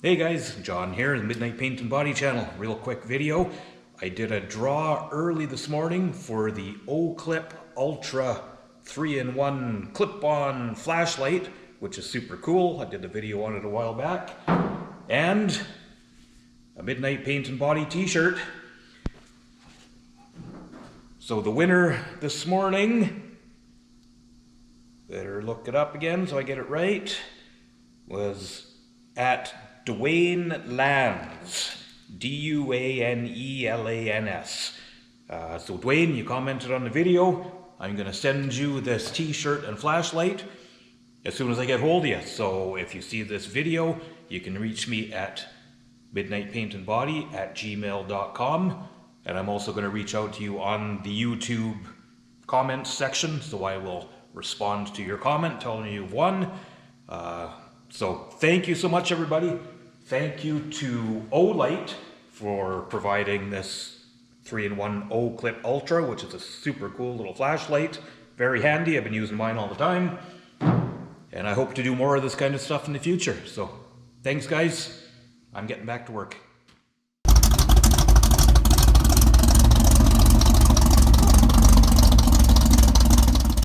Hey guys, John here, the Midnight Paint and Body channel. Real quick video. I did a draw early this morning for the Oclip Ultra 3-in-1 clip-on flashlight, which is super cool. I did a video on it a while back. And a Midnight Paint and Body t-shirt. So the winner this morning, better look it up again so I get it right, was at Dwayne Lands, D-U-A-N-E-L-A-N-S. So Dwayne, you commented on the video. I'm going to send you this t-shirt and flashlight as soon as I get hold of you. So if you see this video, you can reach me at midnightpaintandbody@gmail.com. And I'm also going to reach out to you on the YouTube comments section, so I will respond to your comment telling you you've won. So thank you so much, everybody. Thank you to Olight for providing this 3-in-1 Oclip Ultra, which is a super cool little flashlight. Very handy. I've been using mine all the time. And I hope to do more of this kind of stuff in the future. So thanks, guys. I'm getting back to work.